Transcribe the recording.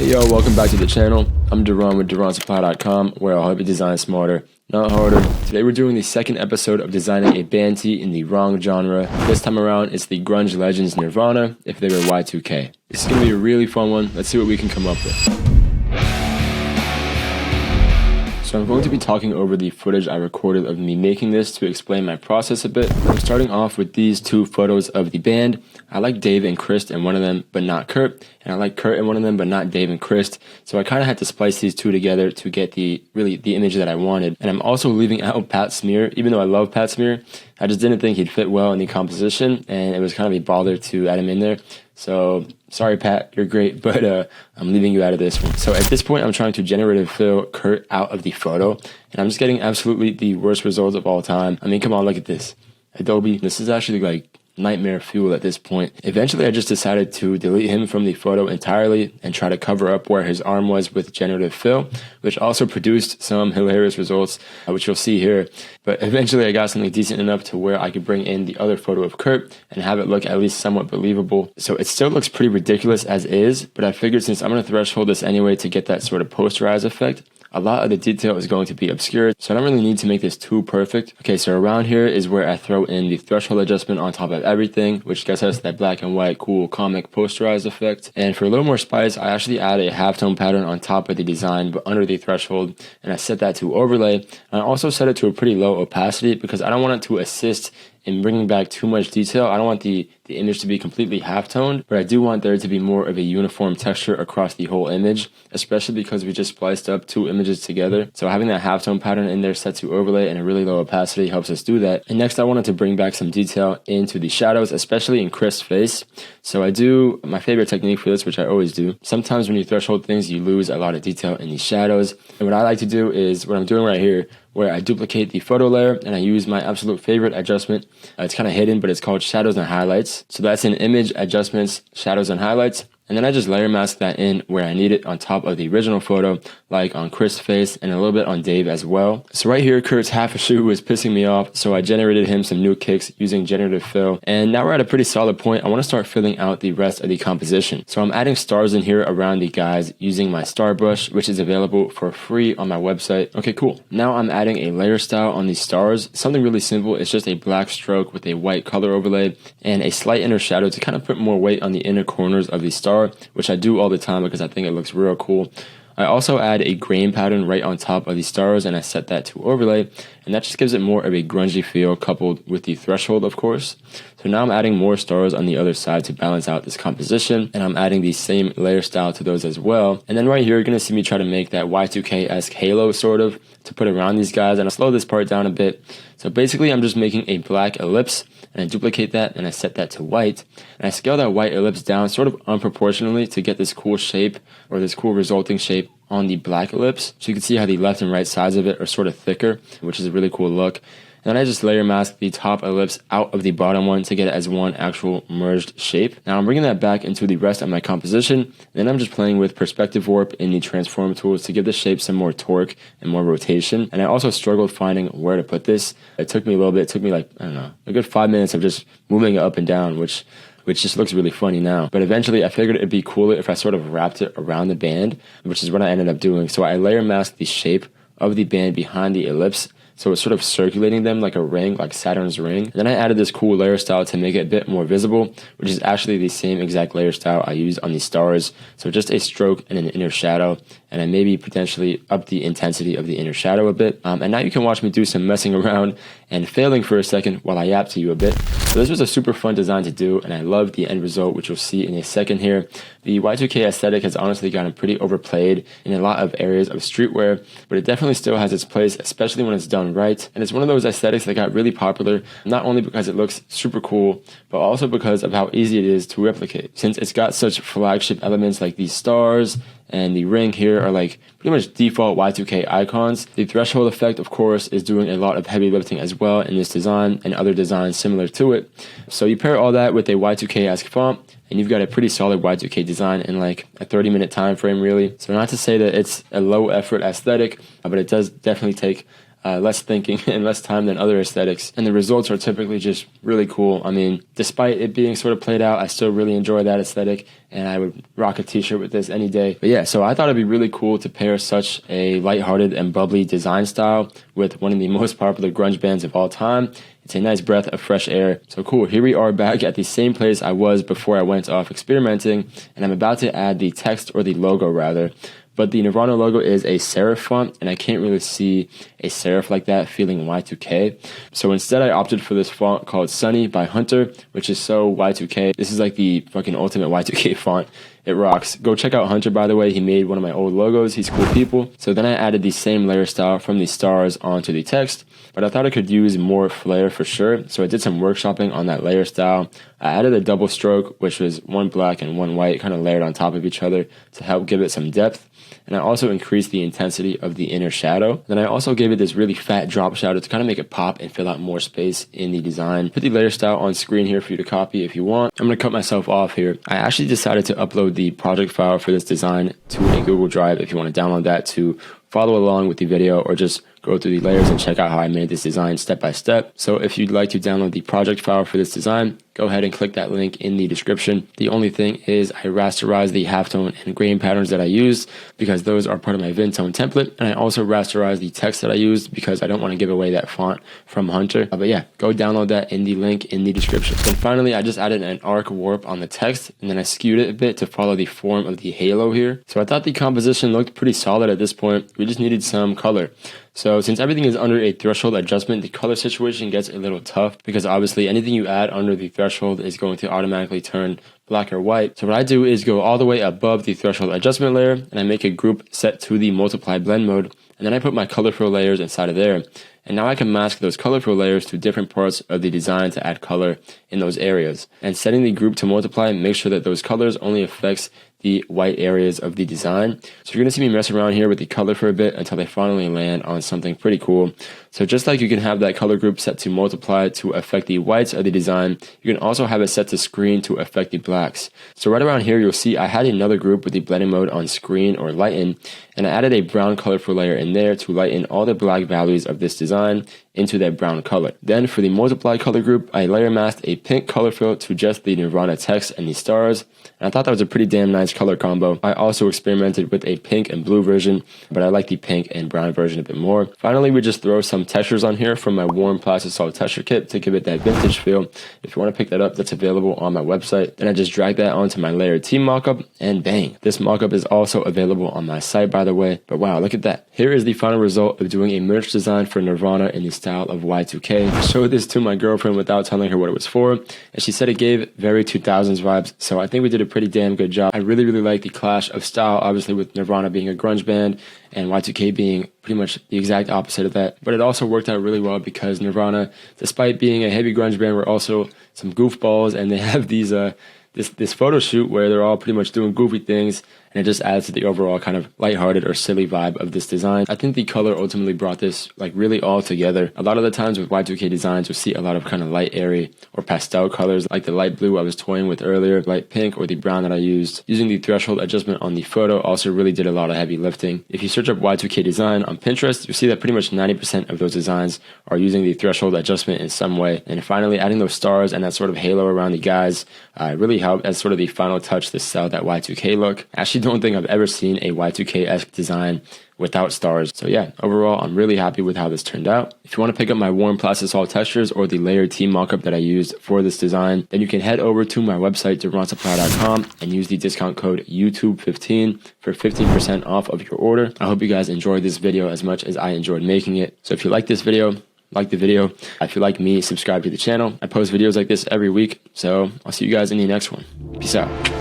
Hey yo, welcome back to the channel. I'm Duran with DuranSupply.com, where I'll help you design smarter, not harder. Today we're doing the second episode of designing a band tee in the wrong genre. This time around, it's the grunge legends Nirvana, if they were Y2K. This is going to be a really fun one. Let's see what we can come up with. So I'm going to be talking over the footage I recorded of me making this to explain my process a bit. I'm starting off with these two photos of the band. I like Dave and Chris in one of them, but not Kurt. And I like Kurt in one of them, but not Dave and Chris. So I kind of had to splice these two together to get the image that I wanted. And I'm also leaving out Pat Smear, even though I love Pat Smear. I just didn't think he'd fit well in the composition, and it was kind of a bother to add him in there. So sorry, Pat, you're great, but I'm leaving you out of this one. So at this point, I'm trying to generative fill Kurt out of the photo, and I'm just getting absolutely the worst results of all time. I mean, come on, look at this. Adobe, this is actually like nightmare fuel at this point. Eventually, I just decided to delete him from the photo entirely and try to cover up where his arm was with generative fill, which also produced some hilarious results, which you'll see here. But eventually, I got something decent enough to where I could bring in the other photo of Kurt and have it look at least somewhat believable. So it still looks pretty ridiculous as is, but I figured since I'm going to threshold this anyway to get that sort of posterized effect, a lot of the detail is going to be obscured, so I don't really need to make this too perfect. Okay, so around here is where I throw in the threshold adjustment on top of everything, which gets us that black and white cool comic posterized effect. And for a little more spice, I actually add a halftone pattern on top of the design, but under the threshold, and I set that to overlay. And I also set it to a pretty low opacity because I don't want it to assist in bringing back too much detail. I don't want the image to be completely half-toned, but I do want there to be more of a uniform texture across the whole image, especially because we just spliced up two images together. So having that halftone pattern in there set to overlay and a really low opacity helps us do that. And next I wanted to bring back some detail into the shadows, especially in Chris' face. So I do my favorite technique for this, which I always do. Sometimes when you threshold things, you lose a lot of detail in the shadows. And what I like to do is what I'm doing right here, where I duplicate the photo layer and I use my absolute favorite adjustment. It's kind of hidden, but it's called Shadows and Highlights. So that's in Image, Adjustments, Shadows and Highlights. And then I just layer mask that in where I need it on top of the original photo, like on Chris' face and a little bit on Dave as well. So right here, Kurt's half a shoe was pissing me off, so I generated him some new kicks using generative fill. And now we're at a pretty solid point. I want to start filling out the rest of the composition. So I'm adding stars in here around the guys using my star brush, which is available for free on my website. Okay, cool. Now I'm adding a layer style on these stars. Something really simple. It's just a black stroke with a white color overlay and a slight inner shadow to kind of put more weight on the inner corners of the star, which I do all the time because I think it looks real cool. I also add a grain pattern right on top of the stars and I set that to overlay, and that just gives it more of a grungy feel coupled with the threshold, of course. So now I'm adding more stars on the other side to balance out this composition, and I'm adding the same layer style to those as well. And then right here, you're going to see me try to make that Y2K-esque halo sort of to put around these guys, and I'll slow this part down a bit. So basically, I'm just making a black ellipse, and I duplicate that, and I set that to white. And I scale that white ellipse down sort of unproportionally to get this cool shape, or this cool resulting shape on the black ellipse. So you can see how the left and right sides of it are sort of thicker, which is a really cool look. And then I just layer mask the top ellipse out of the bottom one to get it as one actual merged shape. Now I'm bringing that back into the rest of my composition. Then I'm just playing with perspective warp in the transform tools to give the shape some more torque and more rotation. And I also struggled finding where to put this. It took me a little bit. It took me like, I don't know, a good 5 minutes of just moving it up and down, which just looks really funny now. But eventually I figured it'd be cooler if I sort of wrapped it around the band, which is what I ended up doing. So I layer masked the shape of the band behind the ellipse, so it's sort of circulating them like a ring, like Saturn's ring. And then I added this cool layer style to make it a bit more visible, which is actually the same exact layer style I used on the stars. So just a stroke and an inner shadow, and I maybe potentially up the intensity of the inner shadow a bit. And now you can watch me do some messing around and failing for a second while I yap to you a bit. So this was a super fun design to do, and I love the end result, which you'll see in a second here. The Y2K aesthetic has honestly gotten pretty overplayed in a lot of areas of streetwear, but it definitely still has its place, especially when it's done right. And it's one of those aesthetics that got really popular, not only because it looks super cool, but also because of how easy it is to replicate. Since it's got such flagship elements like these stars and the ring here are like pretty much default Y2K icons. The threshold effect, of course, is doing a lot of heavy lifting as well in this design and other designs similar to it. So you pair all that with a Y2K-esque font, and you've got a pretty solid Y2K design in like a 30-minute time frame, really. So not to say that it's a low-effort aesthetic, but it does definitely take less thinking and less time than other aesthetics, and the results are typically just really cool. I mean, despite it being sort of played out, I still really enjoy that aesthetic, and I would rock a t-shirt with this any day. But yeah, so I thought it'd be really cool to pair such a lighthearted and bubbly design style with one of the most popular grunge bands of all time. It's a nice breath of fresh air. So cool, here we are back at the same place I was before I went off experimenting, and I'm about to add the text, or the logo rather. But the Nirvana logo is a serif font, and I can't really see a serif like that feeling Y2K. So instead I opted for this font called Sunny by Hunter, which is so Y2K. This is like the fucking ultimate Y2K font. It rocks. Go check out Hunter, by the way. He made one of my old logos. He's cool people. So then I added the same layer style from the stars onto the text, but I thought I could use more flair for sure. So I did some workshopping on that layer style. I added a double stroke, which was one black and one white, kind of layered on top of each other to help give it some depth. And I also increased the intensity of the inner shadow. Then I also gave it this really fat drop shadow to kind of make it pop and fill out more space in the design. Put the layer style on screen here for you to copy if you want. I'm going to cut myself off here. I actually decided to upload the project file for this design to a Google Drive if you want to download that to follow along with the video, or just go through the layers and check out how I made this design step by step. So if you'd like to download the project file for this design, go ahead and click that link in the description. The only thing is I rasterized the halftone and grain patterns that I used because those are part of my Vintone template, and I also rasterized the text that I used because I don't want to give away that font from Hunter. But yeah, go download that in the link in the description. Then finally, I just added an arc warp on the text, and then I skewed it a bit to follow the form of the halo here. So I thought the composition looked pretty solid at this point. We just needed some color. So since everything is under a threshold adjustment, the color situation gets a little tough because obviously anything you add under the threshold is going to automatically turn black or white. So what I do is go all the way above the threshold adjustment layer, and I make a group set to the multiply blend mode, and then I put my color fill layers inside of there. And now I can mask those color fill layers to different parts of the design to add color in those areas. And setting the group to multiply, make sure that those colors only affects the white areas of the design. So you're going to see me mess around here with the color for a bit until they finally land on something pretty cool. So just like you can have that color group set to multiply to affect the whites of the design, you can also have it set to screen to affect the blacks. So right around here, you'll see I had another group with the blending mode on screen or lighten, and I added a brown colorful layer in there to lighten all the black values of this design into that brown color. Then for the multiply color group, I layer masked a pink color fill to just the Nirvana text and the stars, and I thought that was a pretty damn nice color combo. I also experimented with a pink and blue version, but I like the pink and brown version a bit more. Finally, we just throw some textures on here from my warm Plastisol texture kit to give it that vintage feel. If you want to pick that up, that's available on my website. Then I just drag that onto my layer T mockup, and bang. This mockup is also available on my site, by the way. But wow, look at that. Here is the final result of doing a merch design for Nirvana in the style of Y2K. I showed this to my girlfriend without telling her what it was for, and she said it gave very 2000s vibes, so I think we did a pretty damn good job. I really like the clash of style, obviously with Nirvana being a grunge band and Y2K being pretty much the exact opposite of that. But it also worked out really well because Nirvana, despite being a heavy grunge band, were also some goofballs, and they have these this photo shoot where they're all pretty much doing goofy things, and it just adds to the overall kind of lighthearted or silly vibe of this design. I think the color ultimately brought this like really all together. A lot of the times with Y2K designs, you'll see a lot of kind of light, airy, or pastel colors, like the light blue I was toying with earlier, light pink, or the brown that I used. Using the threshold adjustment on the photo also really did a lot of heavy lifting. If you search up Y2K design on Pinterest, you'll see that pretty much 90% of those designs are using the threshold adjustment in some way. And finally, adding those stars and that sort of halo around the guys really helped as sort of the final touch to sell that Y2K look. I actually don't think I've ever seen a Y2K-esque design without stars. So yeah, overall, I'm really happy with how this turned out. If you want to pick up my warm Plastisol textures or the layer T mockup that I used for this design, then you can head over to my website, DurantSupply.com, and use the discount code YouTube15 for 15% off of your order. I hope you guys enjoyed this video as much as I enjoyed making it. So if you like this video, like the video. If you like me, subscribe to the channel. I post videos like this every week, so I'll see you guys in the next one. Peace out.